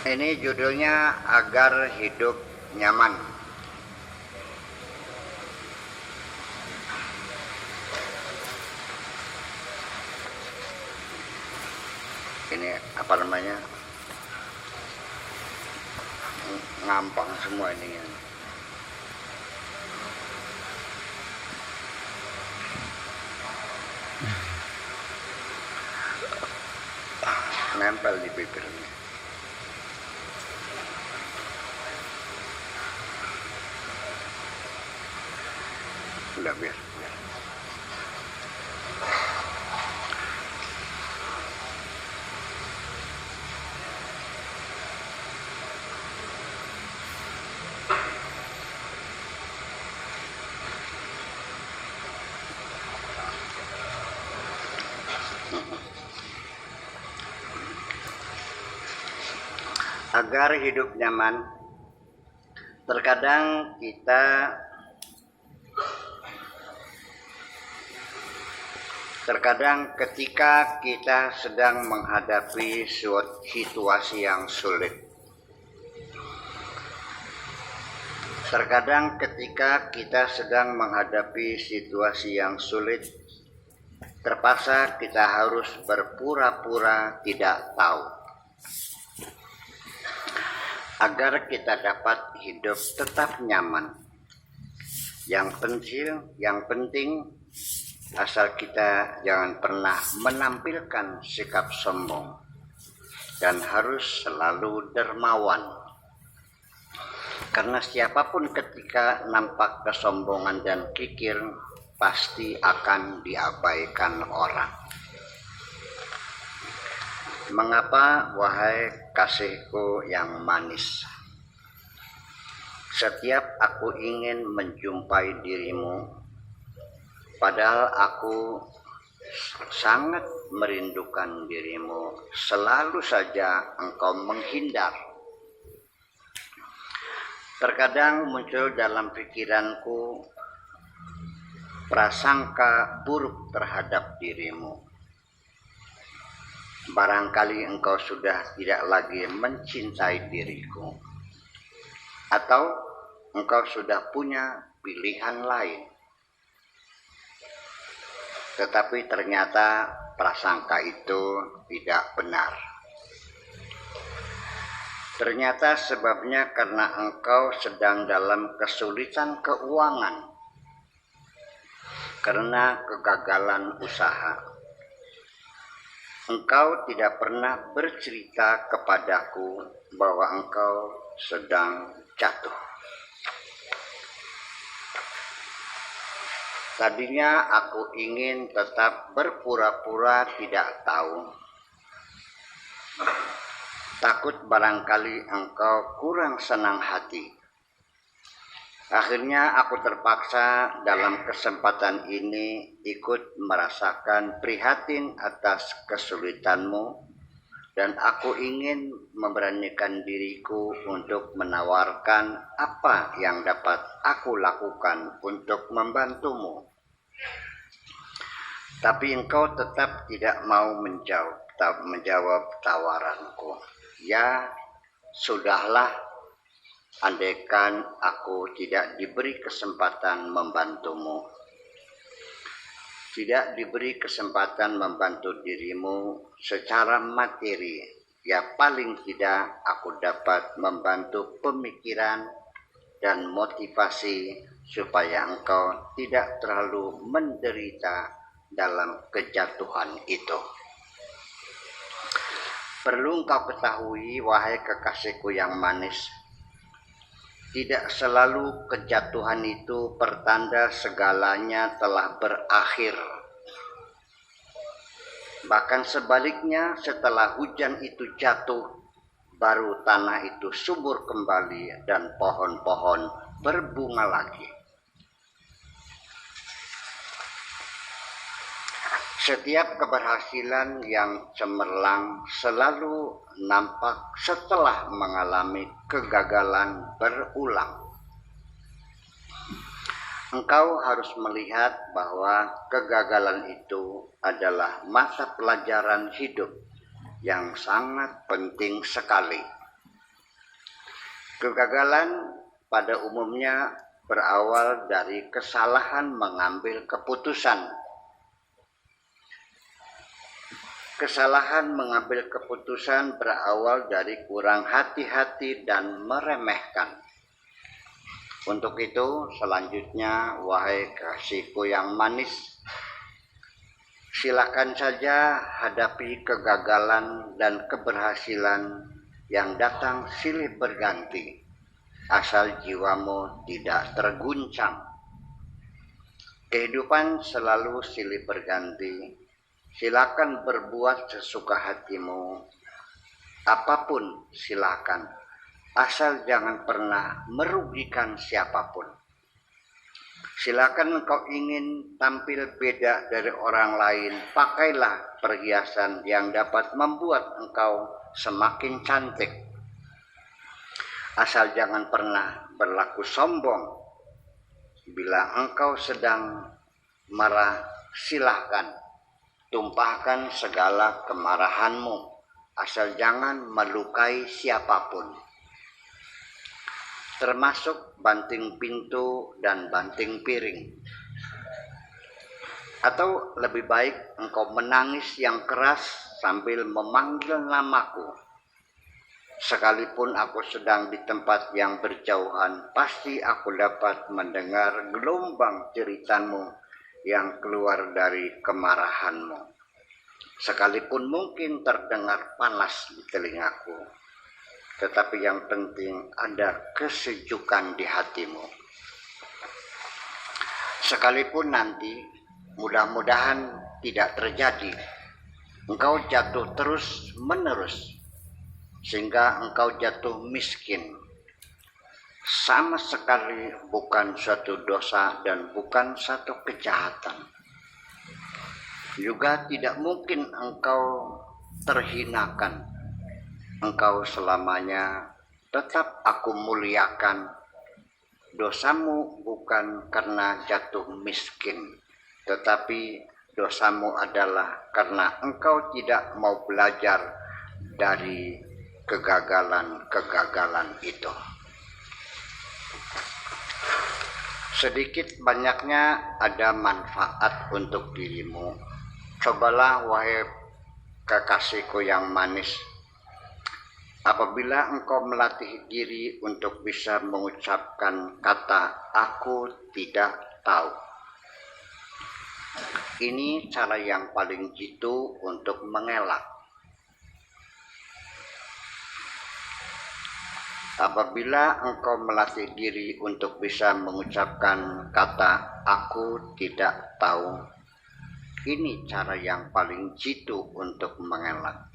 Ini judulnya Agar Hidup Nyaman. Ini apa namanya? Ngampang semua ini. Nempel di bibirnya. Udah biar. Agar hidup nyaman, terkadang ketika kita sedang menghadapi suatu situasi yang sulit, terpaksa kita harus berpura-pura tidak tahu agar kita dapat hidup tetap nyaman. Yang penting asal kita jangan pernah menampilkan sikap sombong dan harus selalu dermawan. Karena siapapun ketika nampak kesombongan dan kikir pasti akan diabaikan orang. Mengapa, wahai kasihku yang manis, setiap aku ingin menjumpai dirimu, padahal aku sangat merindukan dirimu, selalu saja engkau menghindar. Terkadang muncul dalam pikiranku prasangka buruk terhadap dirimu. Barangkali engkau sudah tidak lagi mencintai diriku, atau engkau sudah punya pilihan lain. Tetapi ternyata prasangka itu tidak benar. Ternyata sebabnya karena engkau sedang dalam kesulitan keuangan, karena kegagalan usaha. Engkau tidak pernah bercerita kepadaku bahwa engkau sedang jatuh. Tadinya aku ingin tetap berpura-pura tidak tahu. Takut barangkali engkau kurang senang hati. Akhirnya aku terpaksa dalam kesempatan ini ikut merasakan prihatin atas kesulitanmu, dan aku ingin memberanikan diriku untuk menawarkan apa yang dapat aku lakukan untuk membantumu. Tapi engkau tetap tidak mau menjawab tawaranku. Ya, sudahlah. Andaikan aku tidak diberi kesempatan membantumu, tidak diberi kesempatan membantu dirimu secara materi, ya paling tidak aku dapat membantu pemikiran dan motivasi supaya engkau tidak terlalu menderita dalam kejatuhan itu. Perlu engkau ketahui, wahai kekasihku yang manis, tidak selalu kejatuhan itu pertanda segalanya telah berakhir. Bahkan sebaliknya, setelah hujan itu jatuh, baru tanah itu subur kembali dan pohon-pohon berbunga lagi. Setiap keberhasilan yang cemerlang selalu nampak setelah mengalami kegagalan berulang. Engkau harus melihat bahwa kegagalan itu adalah mata pelajaran hidup yang sangat penting sekali. Kegagalan pada umumnya berawal dari kesalahan mengambil keputusan. Kesalahan mengambil keputusan berawal dari kurang hati-hati dan meremehkan. Untuk itu, selanjutnya, wahai kasihku yang manis, silakan saja hadapi kegagalan dan keberhasilan yang datang silih berganti, asal jiwamu tidak terguncang. Kehidupan selalu silih berganti. Silakan berbuat sesuka hatimu, apapun silakan, asal jangan pernah merugikan siapapun. Silakan engkau ingin tampil beda dari orang lain, pakailah perhiasan yang dapat membuat engkau semakin cantik. Asal jangan pernah berlaku sombong. Bila engkau sedang marah, silahkan tumpahkan segala kemarahanmu, asal jangan melukai siapapun, termasuk banting pintu dan banting piring. Atau lebih baik engkau menangis yang keras sambil memanggil namaku. Sekalipun aku sedang di tempat yang berjauhan, pasti aku dapat mendengar gelombang jeritanmu yang keluar dari kemarahanmu. Sekalipun mungkin terdengar panas di telingaku, tetapi yang penting ada kesejukan di hatimu. Sekalipun nanti, mudah-mudahan tidak terjadi, engkau jatuh terus menerus, sehingga engkau jatuh miskin. Sama sekali bukan suatu dosa dan bukan satu kejahatan. Juga tidak mungkin engkau terhinakan. Engkau selamanya tetap aku muliakan. Dosamu bukan karena jatuh miskin, tetapi dosamu adalah karena engkau tidak mau belajar dari kegagalan-kegagalan itu. Sedikit banyaknya ada manfaat untuk dirimu. Cobalah wahai kekasihku yang manis, apabila engkau melatih diri untuk bisa mengucapkan kata aku tidak tahu. Ini cara yang paling jitu untuk mengelak. Apabila engkau melatih diri untuk bisa mengucapkan kata aku tidak tahu, ini cara yang paling jitu untuk mengelak.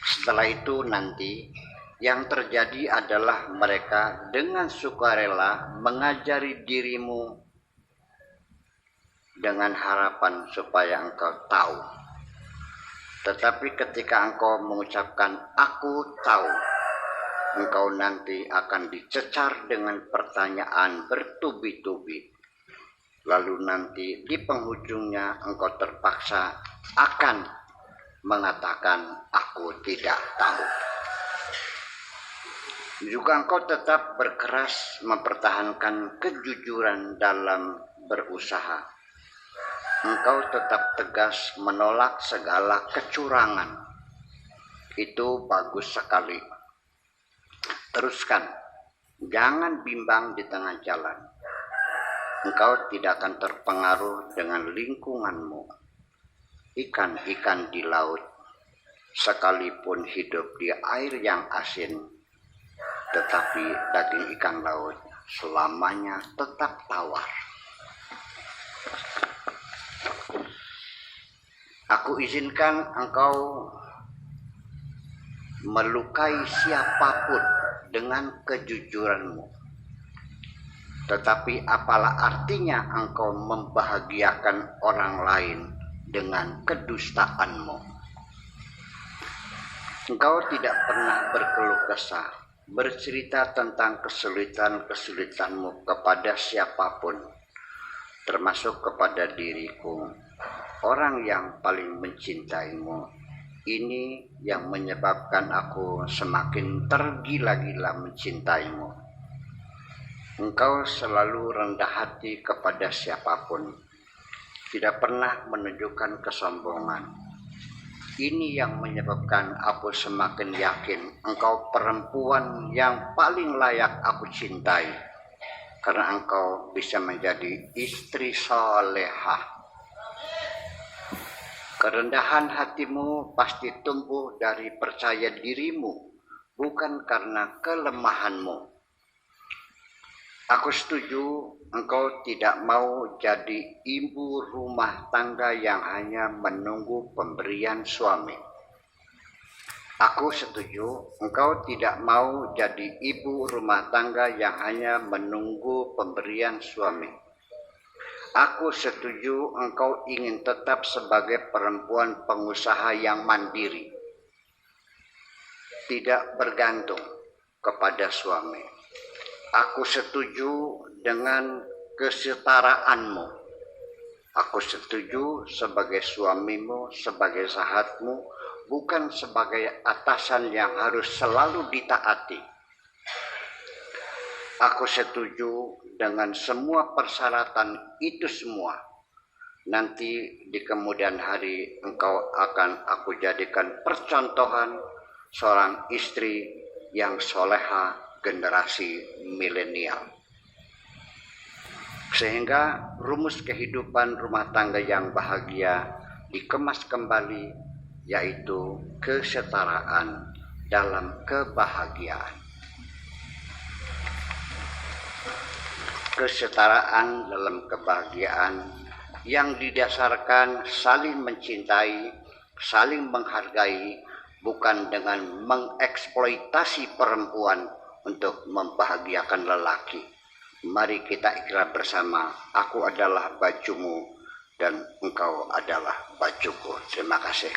Setelah itu nanti yang terjadi adalah mereka dengan sukarela mengajari dirimu dengan harapan supaya engkau tahu. Tetapi ketika engkau mengucapkan aku tahu, engkau nanti akan dicecar dengan pertanyaan bertubi-tubi. Lalu nanti di penghujungnya engkau terpaksa akan mengatakan aku tidak tahu. Juga engkau tetap berkeras mempertahankan kejujuran dalam berusaha. Engkau tetap tegas menolak segala kecurangan. Itu bagus sekali. Teruskan, jangan bimbang di tengah jalan. Engkau tidak akan terpengaruh dengan lingkunganmu. Ikan-ikan di laut, sekalipun hidup di air yang asin, tetapi daging ikan laut selamanya tetap tawar. Aku izinkan engkau melukai siapapun dengan kejujuranmu. Tetapi apalah artinya engkau membahagiakan orang lain dengan kedustaanmu? Engkau tidak pernah berkeluh kesah, bercerita tentang kesulitan-kesulitanmu kepada siapapun, termasuk kepada diriku, orang yang paling mencintaimu. Ini yang menyebabkan aku semakin tergila-gila mencintaimu. Engkau selalu rendah hati kepada siapapun, tidak pernah menunjukkan kesombongan. Ini yang menyebabkan aku semakin yakin engkau perempuan yang paling layak aku cintai, karena engkau bisa menjadi istri solehah. Kerendahan hatimu pasti tumbuh dari percaya dirimu, bukan karena kelemahanmu. Aku setuju engkau tidak mau jadi ibu rumah tangga yang hanya menunggu pemberian suami. Aku setuju engkau tidak mau jadi ibu rumah tangga yang hanya menunggu pemberian suami. Aku setuju engkau ingin tetap sebagai perempuan pengusaha yang mandiri, tidak bergantung kepada suami. Aku setuju dengan kesetaraanmu. Aku setuju sebagai suamimu, sebagai sahabatmu, bukan sebagai atasan yang harus selalu ditaati. Aku setuju dengan semua persyaratan itu semua. Nanti di kemudian hari engkau akan aku jadikan percontohan seorang istri yang soleha generasi milenial. Sehingga rumus kehidupan rumah tangga yang bahagia dikemas kembali, yaitu kesetaraan dalam kebahagiaan. Kesetaraan dalam kebahagiaan yang didasarkan saling mencintai, saling menghargai, bukan dengan mengeksploitasi perempuan untuk membahagiakan lelaki. Mari kita ikrar bersama, aku adalah bajumu dan engkau adalah bajuku. Terima kasih.